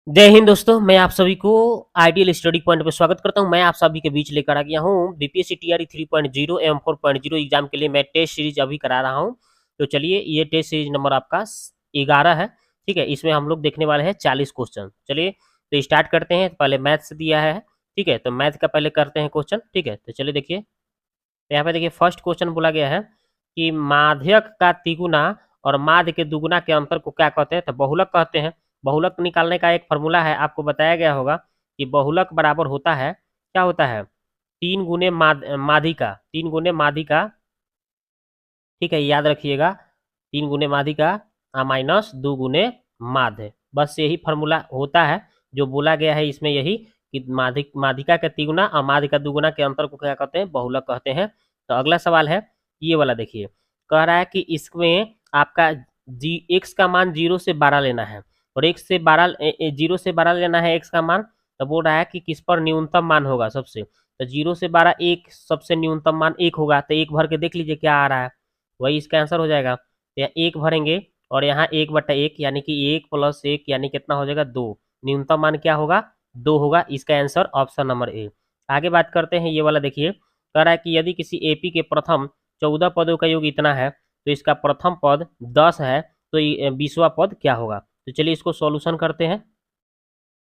जय हिंद दोस्तों, मैं आप सभी को आइडियल स्टडी पॉइंट पे स्वागत करता हूं। मैं आप सभी के बीच लेकर आ गया हूं बीपीएससी टीआरई 3.0 एवं 4.0 एग्जाम के लिए मैं टेस्ट सीरीज अभी करा रहा हूं। तो चलिए, ये टेस्ट सीरीज नंबर आपका 11 है। ठीक है, इसमें हम लोग देखने वाले हैं 40 क्वेश्चन। चलिए तो स्टार्ट करते हैं। पहले मैथ से दिया है। ठीक है, तो मैथ का पहले करते हैं क्वेश्चन। ठीक है, तो चलिए देखिए, तो यहाँ पे देखिए फर्स्ट क्वेश्चन बोला गया है कि माध्यक का तिगुना और माध्य के दुगुना के अंतर को क्या कहते हैं? तो बहुलक कहते हैं। बहुलक निकालने का एक फॉर्मूला है, आपको बताया गया होगा कि बहुलक बराबर होता है, क्या होता है, 3 गुने माधिका, 3 गुने माधिका। ठीक है, याद रखिएगा, 3 गुने माधिका माइनस 2 गुने माध्य। बस यही फॉर्मूला होता है जो बोला गया है इसमें, यही कि माधिका का तिगुना और माध्य का दुगुना के अंतर को क्या कहते हैं? बहुलक कहते हैं। तो अगला सवाल है ये वाला, देखिए कह रहा है कि इसमें आपका एक्स का मान 0 से 12 लेना है और 0 से 12 लेना है एक्स का मान। तो बोल रहा है कि किस पर न्यूनतम मान होगा सबसे। तो 0 से 12 एक सबसे न्यूनतम मान 1 होगा। तो 1 भर के देख लीजिए क्या आ रहा है, वही इसका आंसर हो जाएगा। तो यहाँ 1 भरेंगे और यहाँ 1/1 यानी कि 1 + 1 यानी कितना हो जाएगा? 2। न्यूनतम मान क्या होगा? 2 होगा। इसका आंसर ऑप्शन नंबर ए। आगे बात करते हैं ये वाला, देखिए कह रहा है कि यदि किसी एपी के प्रथम 14 पदों का योग इतना है तो इसका प्रथम पद 10 है, तो 20वां पद क्या होगा? तो चलिए इसको सॉल्यूशन करते हैं।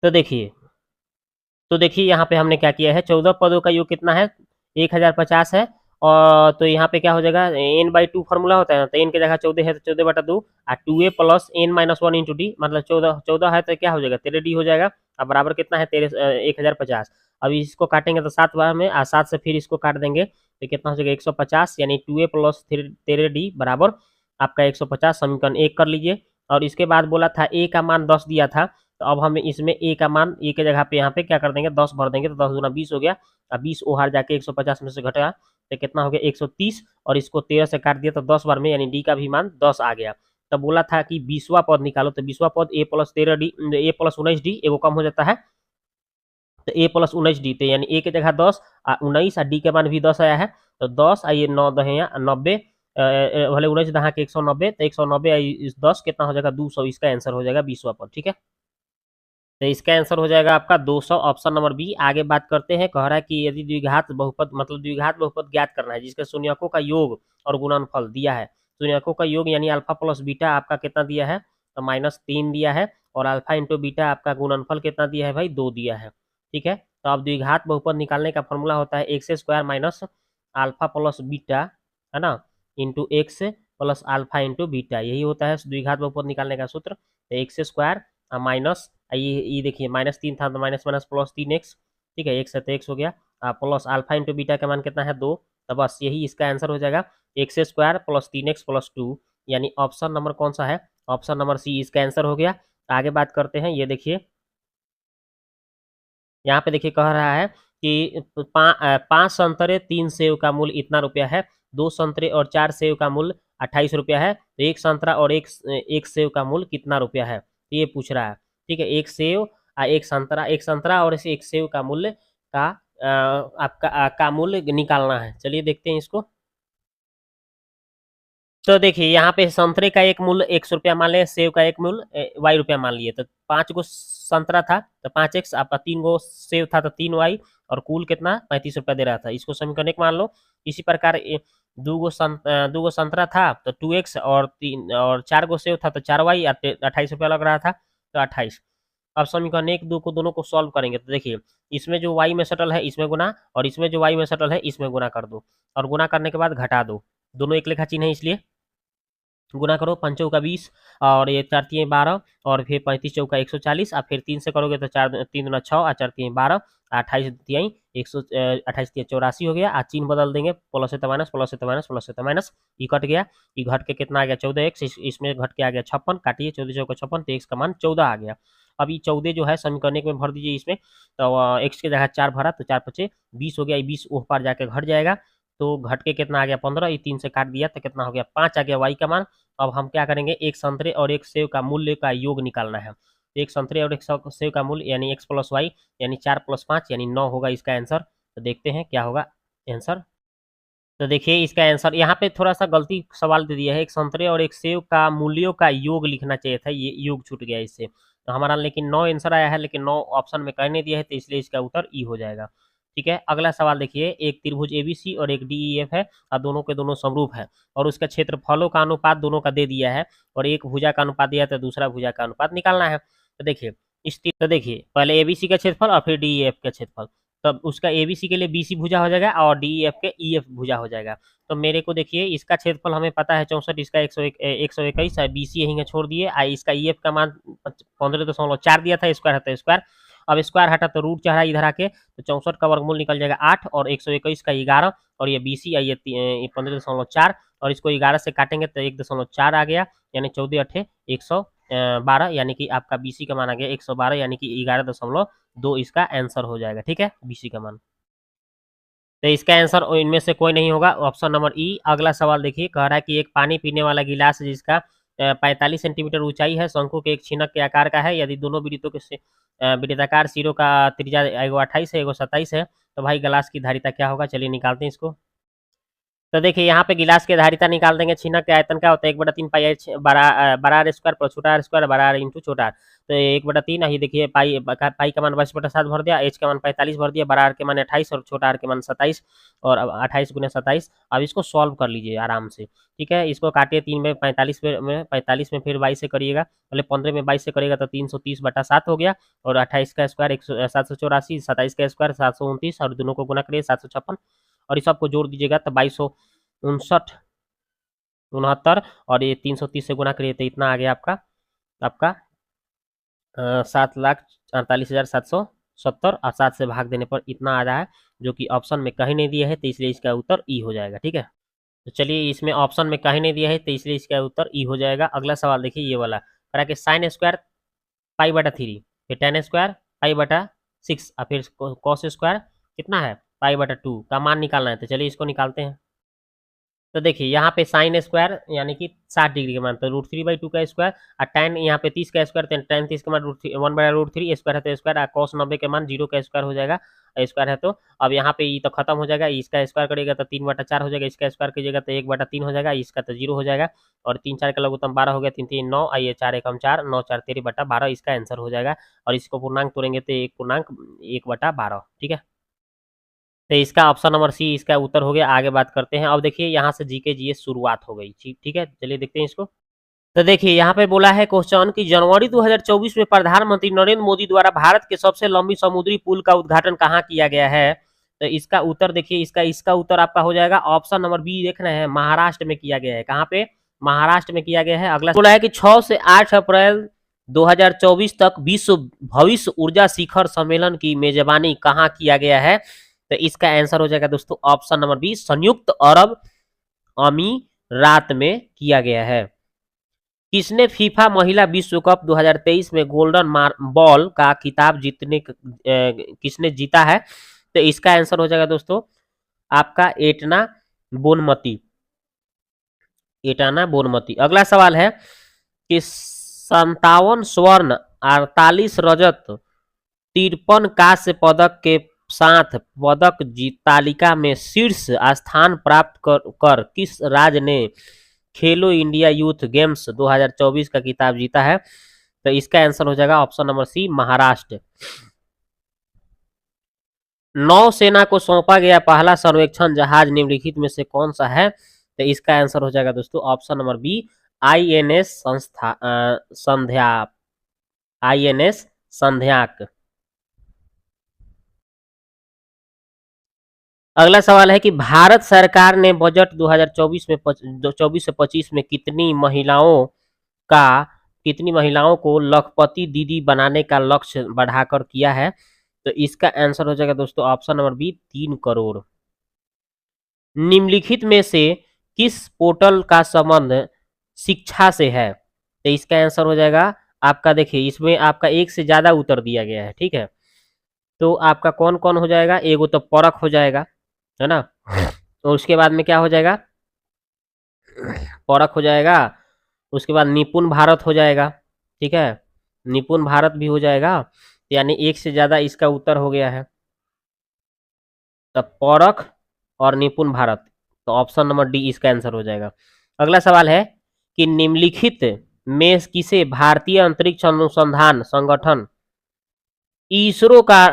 तो देखिए यहाँ पे हमने क्या किया है, 14 पदों का योग कितना है? 1050 है। और तो यहाँ पे क्या हो जाएगा, n/2 फॉर्मूला होता है ना, तो n की जगह 14 है तो 14/2 और 2a + n-1 इंटू डी, मतलब 14 है तो क्या हो जाएगा? 13d हो जाएगा। अब बराबर कितना है? 1050। अब इसको काटेंगे तो 7 बार में, 7 से फिर इसको काट देंगे तो कितना हो जाएगा? 150, यानी 2a + 13d बराबर आपका 150। समीकरण 1 कर लीजिए। और इसके बाद बोला था a का मान 10 दिया था, तो अब हमें इसमें a का मान, a के जगह पे यहाँ पे क्या कर देंगे? 10 भर देंगे तो 10 दूना 20 हो गया। अब 20 ओहार जाके 150 में से घटा तो कितना हो गया? 130। और इसको 13 से काट दिया तो 10 बार में, यानी डी का भी मान 10 आ गया। तब बोला था कि 20वां पद निकालो, तो 20वां पद a + 19d एगो कम हो जाता है, तो a + 19d, तो यानी a के जगह 10 और 19 और डी के मान भी 10 आया है। तो 10 आइए 9 दहे 90, भले 19 दहा के 190, तो 190 इस 10 कितना हो जाएगा? 200। इसका आंसर हो जाएगा 20वां पद। ठीक है, तो इसका आंसर हो जाएगा आपका 200, ऑप्शन नंबर बी। आगे बात करते हैं, कह रहा है कि यदि द्विघात बहुपद, मतलब द्विघात बहुपद ज्ञात करना है जिसके शून्यकों का योग और गुणनफल दिया है। शून्यकों का योग यानी अल्फा प्लस बीटा आपका कितना दिया है? तो -3 दिया है। और अल्फा इंटू बीटा आपका गुणनफल कितना दिया है भाई? 2 दिया है। ठीक है, तो अब द्विघात बहुपद निकालने का फॉर्मूला होता है x square minus alpha plus beta, है ना, into x plus alpha into beta, यही होता है द्विघात बहुपद निकालने का सूत्र। तो एक्स स्क्वायर माइनस, ये देखिए -3 था तो माइनस माइनस +3x। ठीक है, x है तो x हो गया, प्लस अल्फा इंटू बीटा का मान कितना है? 2। तो बस यही इसका आंसर हो जाएगा, x square plus 3x plus 2, यानी ऑप्शन नंबर कौन सा है? ऑप्शन नंबर सी इसका आंसर हो गया। आगे बात करते हैं, ये देखिए यहाँ पे देखिए कह रहा है कि 5 संतरे 3 सेव का मूल्य इतना रुपया है, 2 संतरे और 4 सेव का मूल्य 28 रुपया है, तो 1 संतरा और एक सेव का मूल्य कितना रुपया है? तो ये पूछ रहा है। ठीक है, एक सेव एक संतरा और एक सेव का मूल्य का आपका का मूल्य निकालना है। चलिए देखते हैं इसको। तो देखिए यहाँ पे संतरे का एक मूल्य 100 रुपया मान लिया, सेव का एक मूल्य वाई रुपया मान लिए। तो 5 गो संतरा था तो 5x, आपका 3 गो सेव था तो 3y, और कुल कितना? 35 रुपया दे रहा था। इसको समीकरण 1 मान लो। इसी प्रकार 2 गो संतरा था तो 2x, और 4 गो सेव था तो 4y, 28 रुपया लग रहा था तो 28। अब समीकरण 1 2 को दोनों को सॉल्व करेंगे तो देखिए, इसमें जो y में सटल है इसमें गुना, और इसमें जो y में सटल है इसमें गुना कर दो, और गुना करने के बाद घटा दो। दोनों एक लेखा चिन्ह है इसलिए गुना करो। 5 चौका 20 और ये 4 तियाँ 12, और फिर 35 चौका 140, और फिर 3 से करोगे तो 4 3 दूना 6 और 4 तियाँ 12, 28 तियाँ 28 तियाँ 84 हो गया। आज चिन्ह बदल देंगे, प्लस है तो माइनस, प्लस है तो माइनस, प्लस है तो माइनस। ये कट गया, ये घट के कितना आ गया? 14x। इसमें घट के आ गया 56, काटिए 14 चौका 56, तो x का मान 14 आ गया। अब ये 14 जो है समीकरण 1 में भर दीजिए इसमें, तो x की जगह 4 भरा तो 4 पचे 20 हो गया। ये 20 ओह पार जाके घट जाएगा, तो घट के कितना आ गया? 15। ये 3 से काट दिया तो कितना हो गया? 5 आ गया y का मान। अब हम क्या करेंगे, एक संतरे और एक सेव का मूल्य का योग निकालना है। एक संतरे और एक सेव का मूल्य यानी x + y, यानी 4 + 5 यानी 9 होगा इसका आंसर। तो देखते हैं क्या होगा आंसर। तो देखिए इसका आंसर यहाँ पे थोड़ा सा गलती सवाल दे दिया है, एक संतरे और एक सेव का मूल्यों का योग लिखना चाहिए था, ये योग छूट गया इससे। तो हमारा लेकिन 9 आंसर आया है, लेकिन 9 ऑप्शन में कहने दिया है, तो इसलिए इसका उत्तर ई हो जाएगा। ठीक है, अगला सवाल देखिए, एक त्रिभुज एबीसी और एक डीईएफ है और दोनों के दोनों समरूप है और उसका क्षेत्रफलों का अनुपात दोनों का दे दिया है और एक भुजा का अनुपात दिया है, तो दूसरा भुजा का अनुपात निकालना है। तो देखिए तो देखिए पहले एबीसी का क्षेत्रफल और फिर डीईएफ का क्षेत्रफल, तब उसका एबीसी के लिए बीसी भुजा हो जाएगा और डीईएफ के ईएफ भुजा हो जाएगा। तो मेरे को देखिए इसका क्षेत्रफल हमें पता है 64, इसका 121 है, बीसी यहीं छोड़ दिए, इसका ईएफ का मान 15.4 दिया था, स्क्वायर है तो स्क्वायर, अब स्क्वायर हटा तो रूट चढ़ा इधर आके, तो 64 का वर्गमूल निकल जाएगा 8 और 121 का 11 और ये बीसी आई ये 15.4 और इसको 11 से काटेंगे तो 1.4 आ गया, यानी 14 अठे 112, यानी कि आपका बीसी का मान आ गया 112, यानी कि 11.2 इसका आंसर हो जाएगा। ठीक है, बीसी का मान, तो इसका आंसर इनमें से कोई नहीं होगा, ऑप्शन नंबर ई। अगला सवाल देखिए, कह रहा है कि एक पानी पीने वाला गिलास जिसका 45 सेंटीमीटर ऊंचाई है, शंकु के एक छीनक के आकार का है, यदि दोनों वृत्तों के वृत्ताकार सिरों का त्रिज्या एगो 28 है एगो 27 है, तो भाई गिलास की धारिता क्या होगा, चलिए निकालते हैं इसको। तो देखिए यहाँ पे गिलास की धारिता निकाल देंगे, छीनक के आयतन क्या होता है 1/3 पाई एच बड़ा आर स्क्वायर प्लस छोटा आर स्क्वायर बड़ा आर इंटू छोटा आर, तो 1/3 ये देखिए पाई का मान 22/7 भर दिया, एच का मान 45 भर दिया, बड़ा आर के मान 28 और छोटा आर के मान 27 और 28 गुना 27। अब इसको सॉल्व कर लीजिए आराम से। ठीक है, इसको काटिए 3 में 45 में फिर 22 से करिएगा, पहले 15 में 22 से करिएगा तो 330/7 हो गया और 28 का स्क्वायर 784, 27 का स्क्वायर 729 और दोनों को गुना करिए 756 और इस सबको जोड़ दीजिएगा तो 2259 69 और ये 330 से गुना करिए तो इतना आ गया आपका आपका 7,48,770 और 7 से भाग देने पर इतना आ रहा है, जो कि ऑप्शन में कहीं नहीं दिया है, तो इसलिए इसका उत्तर ई हो जाएगा। ठीक है, तो चलिए इसमें ऑप्शन में कहीं नहीं दिया है, तो इसलिए इसका उत्तर ई हो जाएगा। अगला सवाल देखिए ये वाला, करा कि साइन स्क्वायर पाई/3 फिर टेन स्क्वायर पाई/6 और फिर कॉस स्क्वायर कितना है पाई/2 का मान निकालना है, तो चलिए इसको निकालते हैं। तो देखिए यहाँ पे साइन स्क्वायर यानी कि 60 डिग्री का मान, तो √3/2 का स्क्वायर और tan यहाँ पे 30 का स्क्वायर, tan 30 का मान 1/√3 स्क्वायर है तो स्क्वायर और cos 90 के मान 0 का स्क्वायर हो जाएगा, स्क्वायर है तो अब यहाँ पे ये तो खत्म हो जाएगा, इसका स्क्वायर करेगा तो 3/4 हो जाएगा, इसका स्क्वायर कीजिएगा तो 1/3 हो जाएगा, इसका तो 0 हो जाएगा और 3 4 का लघुत्तम 12 हो गया, 3 3 9 आइए 4 1 4 9 4 13/12 इसका आंसर हो जाएगा और इसको पूर्णांक तोड़ेंगे तो 1/12। ठीक है, तो इसका ऑप्शन नंबर सी इसका उत्तर हो गया। आगे बात करते हैं, अब देखिए यहाँ से जीके जीएस शुरुआत हो गई। ठीक है, चलिए देखते हैं इसको। तो देखिए यहाँ पे बोला है क्वेश्चन कि जनवरी 2024 में प्रधानमंत्री नरेंद्र मोदी द्वारा भारत के सबसे लंबी समुद्री पुल का उद्घाटन कहाँ किया गया है, तो इसका उत्तर देखिए इसका उत्तर आपका हो जाएगा ऑप्शन नंबर बी, देख रहे हैं महाराष्ट्र में किया गया है। कहाँ पे, महाराष्ट्र में किया गया है। अगला बोला है कि 6 से 8 अप्रैल 2024 तक विश्व भविष्य ऊर्जा शिखर सम्मेलन की मेजबानी कहाँ किया गया है, तो इसका आंसर हो जाएगा दोस्तों ऑप्शन नंबर बी, संयुक्त अरब अमीरात में किया गया है। किसने फीफा महिला विश्व कप 2023 में गोल्डन बॉल का खिताब किसने जीता है, तो इसका आंसर हो जाएगा दोस्तों आपका एटना बोनमती। अगला सवाल है कि 57 स्वर्ण 48 रजत 53 कांस्य पदक के साथ पदक तालिका में शीर्ष स्थान प्राप्त कर किस राज्य ने खेलो इंडिया यूथ गेम्स 2024 का खिताब जीता है, तो इसका आंसर हो जाएगा ऑप्शन नंबर सी, महाराष्ट्र। नौसेना को सौंपा गया पहला सर्वेक्षण जहाज निम्नलिखित में से कौन सा है, तो इसका आंसर हो जाएगा दोस्तों ऑप्शन नंबर बी, आईएनएस संध्याक। अगला सवाल है कि भारत सरकार ने बजट 2024 में 24 से 25 में कितनी महिलाओं को लखपति दीदी बनाने का लक्ष्य बढ़ाकर किया है, तो इसका आंसर हो जाएगा दोस्तों ऑप्शन नंबर बी, 3 करोड़। निम्नलिखित में से किस पोर्टल का संबंध शिक्षा से है, तो इसका आंसर हो जाएगा आपका, देखिए इसमें आपका एक से ज्यादा उत्तर दिया गया है। ठीक है, तो आपका कौन कौन हो जाएगा, एगो तो परख हो जाएगा है ना, और उसके बाद में क्या हो जाएगा, परख हो जाएगा, उसके बाद निपुण भारत हो जाएगा। ठीक है, निपुण भारत भी हो जाएगा, यानी एक से ज्यादा इसका उत्तर हो गया है, तो परख और निपुण भारत, तो ऑप्शन नंबर डी इसका आंसर हो जाएगा। अगला सवाल है कि निम्नलिखित में किसे भारतीय अंतरिक्ष अनुसंधान संगठन इसरो का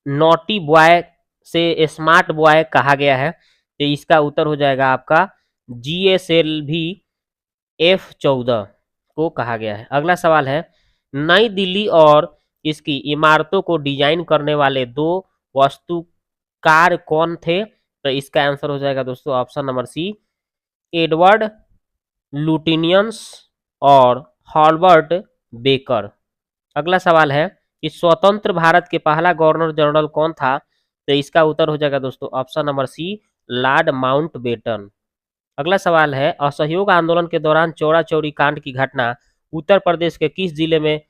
नॉटी बॉय से स्मार्ट बॉय कहा गया है? तो इसका उत्तर हो जाएगा आपका GSLV F-14 को कहा गया है। अगला सवाल है, नई दिल्ली और इसकी इमारतों को डिजाइन करने वाले दो वास्तुकार कौन थे? तो इसका आंसर हो जाएगा दोस्तों ऑप्शन नंबर सी, एडवर्ड लुटिनियंस और हॉर्बर्ट बेकर। अगला सवाल है कि स्वतंत्र भारत के पहला गवर्नर जनरल कौन था? तो इसका उत्तर हो जाएगा दोस्तों option number C, Lord Mountbatten. अगला सवाल है, असहयोग आंदोलन के दौरान चौरा चौरी कांड की घटना उत्तर प्रदेश के किस जिले में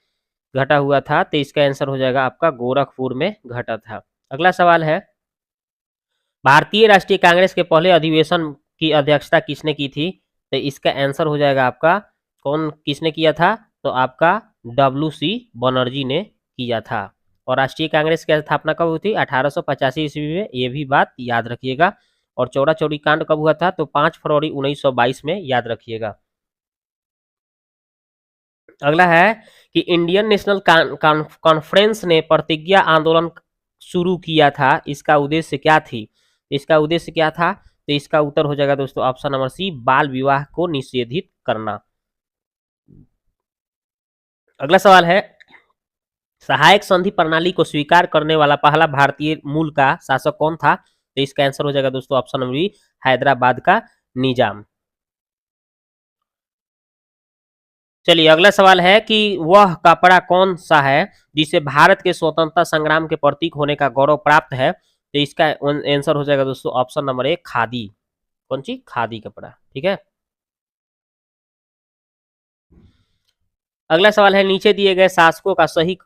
घटा हुआ था? तो इसका आंसर हो जाएगा आपका गोरखपुर में घटा था। अगला सवाल है, भारतीय राष्ट्रीय कांग्रेस के पहले अधिवेशन की अध्यक्षता किसने की थी? तो इसका आंसर हो जाएगा आपका, कौन किसने किया था? तो आपका WC बनर्जी ने किया था। और राष्ट्रीय कांग्रेस की स्थापना कब हुई थी? 1885 ईस्वी में, ये भी बात याद रखिएगा। और चौरा चौरी कांड कब हुआ था? तो 5 फरवरी 1922 में, याद रखिएगा। अगला है कि इंडियन नेशनल कॉन्फ्रेंस ने प्रतिज्ञा आंदोलन शुरू किया था, इसका उद्देश्य क्या थी? इसका उद्देश्य क्या था? तो इसका उत्तर हो जाएगा दोस्तों ऑप्शन नंबर सी, बाल विवाह को निषेधित करना। अगला सवाल है, सहायक संधि प्रणाली को स्वीकार करने वाला पहला भारतीय मूल का शासक कौन था? तो इसका आंसर हो जाएगा दोस्तों ऑप्शन नंबर बी, हैदराबाद का निजाम। चलिए अगला सवाल है कि वह कपड़ा कौन सा है जिसे भारत के स्वतंत्रता संग्राम के प्रतीक होने का गौरव प्राप्त है? तो इसका आंसर हो जाएगा दोस्तों ऑप्शन नंबर ए, खादी। कौन सी? खादी कपड़ा। ठीक है। अगला सवाल है, नीचे दिए गए शासकों का सही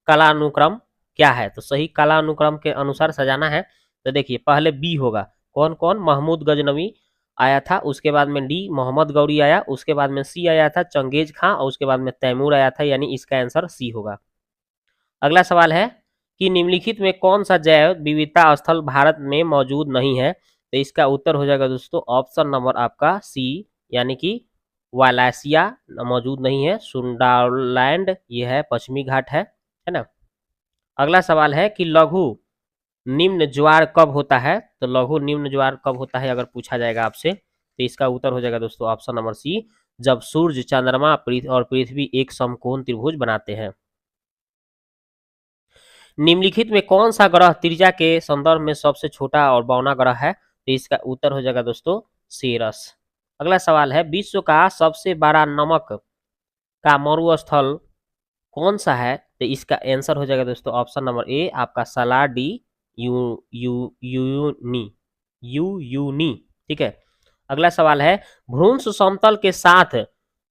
कलानुक्रम क्या है? तो सही कलानुक्रम के अनुसार सजाना है। तो देखिए, पहले बी होगा, कौन कौन? महमूद गजनवी आया था, उसके बाद में डी मोहम्मद गौरी आया, उसके बाद में सी आया था चंगेज खां, और उसके बाद में तैमूर आया था, यानी इसका आंसर सी होगा। अगला सवाल है कि निम्नलिखित में कौन सा जैव विविधता स्थल भारत में मौजूद नहीं है? तो इसका उत्तर हो जाएगा दोस्तों ऑप्शन नंबर आपका सी, यानी कि वालासिया मौजूद नहीं है। सुंडालैंड ये है, पश्चिमी घाट है ना। अगला सवाल है कि लघु निम्न ज्वार कब होता है? तो लघु निम्न ज्वार कब होता है अगर पूछा जाएगा आपसे, तो इसका उत्तर हो जाएगा दोस्तों ऑप्शन नंबर सी, जब सूर्य, चंद्रमा और पृथ्वी एक समकोण त्रिभुज बनाते हैं। निम्नलिखित में कौन सा ग्रह त्रिज्या के संदर्भ में सबसे छोटा और बौना ग्रह है? तो इसका उत्तर हो जाएगा दोस्तों सेरस। अगला सवाल है, विश्व का सबसे बड़ा नमक का मरुस्थल कौन सा है? तो इसका आंसर हो जाएगा दोस्तों ऑप्शन नंबर ए, आपका सलाडी यूनी यूनी। ठीक है। अगला सवाल है, भ्रूण समतल के साथ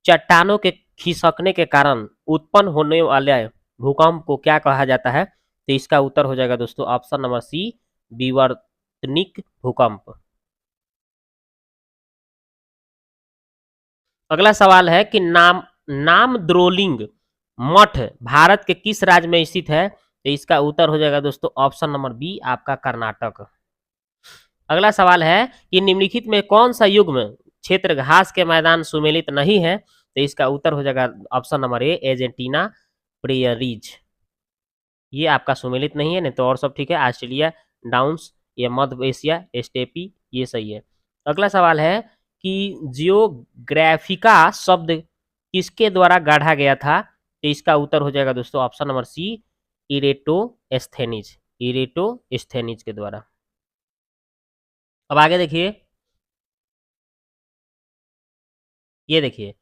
चट्टानों के खिसकने के कारण उत्पन्न होने वाले भूकंप को क्या कहा जाता है? तो इसका उत्तर हो जाएगा दोस्तों ऑप्शन नंबर सी, विवर्तनिक भूकंप। अगला सवाल है कि नामद्रोलिंग मठ भारत के किस राज्य में स्थित है? तो इसका उत्तर हो जाएगा दोस्तों ऑप्शन नंबर बी, आपका कर्नाटक। अगला सवाल है कि निम्नलिखित में कौन सा युग्म क्षेत्र घास के मैदान सुमेलित नहीं है? तो इसका उत्तर हो जाएगा ऑप्शन नंबर ए, एजेंटीना प्रेयरीज। ये आपका सुमेलित नहीं है, नहीं तो और सब ठीक है। ऑस्ट्रेलिया डाउन्स, ये मध्य एशिया स्टेपी, ये सही है। अगला सवाल है कि जियोग्राफिका शब्द किसके द्वारा गढ़ा गया था? तो इसका उत्तर हो जाएगा दोस्तों ऑप्शन नंबर सी, इरेटोस्थेनिज, इरेटोस्थेनिज के द्वारा। अब आगे देखिए, ये देखिए,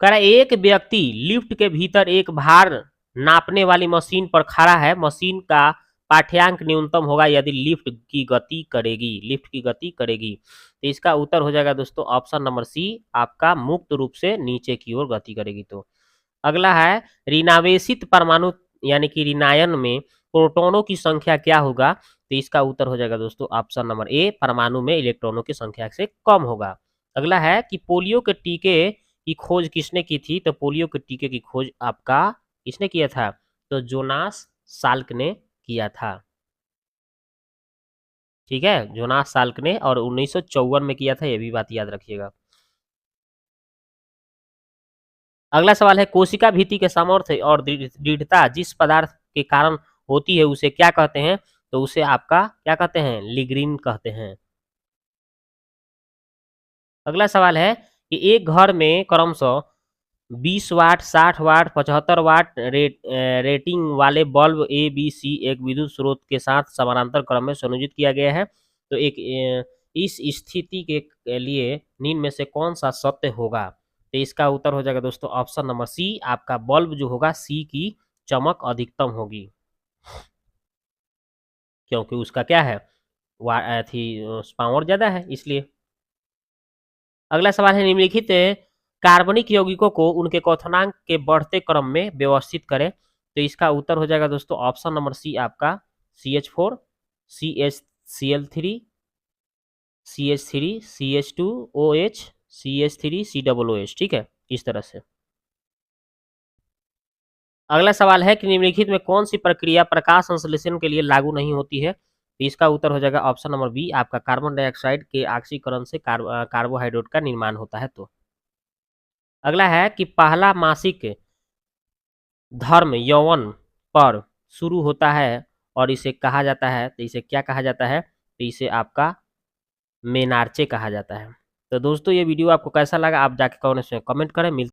कह रहा है एक व्यक्ति लिफ्ट के भीतर एक भार नापने वाली मशीन पर खड़ा है, मशीन का पाठ्यांक न्यूनतम होगा यदि लिफ्ट की गति करेगी। तो इसका उत्तर हो जाएगा दोस्तों ऑप्शन नंबर सी, आपका मुक्त रूप से नीचे की ओर गति करेगी। तो अगला है, ऋणावेशित परमाणु यानी कि ऋणायन में प्रोटॉनों की संख्या क्या होगा? तो इसका उत्तर हो जाएगा दोस्तों ऑप्शन नंबर ए, परमाणु में इलेक्ट्रॉनों की संख्या से कम होगा। अगला है कि पोलियो के टीके की खोज किसने की थी? तो पोलियो के टीके की खोज आपका किसने किया था? तो जोनास साल्क ने किया था। ठीक है, जोनास साल्क ने, और 1954 में किया था, ये भी बात याद रखिएगा। अगला सवाल है कोशिका भित्ति के सामर्थ्य और दृढ़ता जिस पदार्थ के कारण होती है उसे क्या कहते हैं? तो उसे आपका क्या कहते हैं? लिग्रीन कहते हैं। अगला सवाल है कि एक घर में क्रमशः 20 वाट, 60 वाट, 75 वाट रेटिंग वाले बल्ब ए, बी, सी एक विद्युत स्रोत के साथ समानांतर क्रम में संयोजित किया गया है। तो इस स्थिति के लिए निम्न में से कौन सा सत्य होगा? तो इसका उत्तर हो जाएगा दोस्तों ऑप्शन नंबर सी, आपका बल्ब जो होगा सी की चमक अधिकतम होगी, क्योंकि उसका क्या है, थी पावर ज़्यादा है इसलिए। अगला सवाल है निम्नलिखित कार्बनिक यौगिकों को उनके क्वथनांक के बढ़ते क्रम में व्यवस्थित करें। तो इसका उत्तर हो जाएगा दोस्तों ऑप्शन नंबर सी, आपका CH4, CH Cl3, CH3, CH2OH, CH3, COOH। ठीक है, इस तरह से। अगला सवाल है कि निम्नलिखित में कौन सी प्रक्रिया प्रकाश संश्लेषण के लिए लागू नहीं होती है? तो इसका उत्तर हो जाएगा ऑप्शन नंबर बी, आपका कार्बन डाइऑक्साइड के ऑक्सीकरण से कार्बोहाइड्रेट का निर्माण होता है। तो अगला है कि पहला मासिक धर्म यौवन पर शुरू होता है और इसे कहा जाता है, तो इसे क्या कहा जाता है? तो इसे आपका मेनार्चे कहा जाता है। तो दोस्तों ये वीडियो आपको कैसा लगा आप जाके कमेंट करें।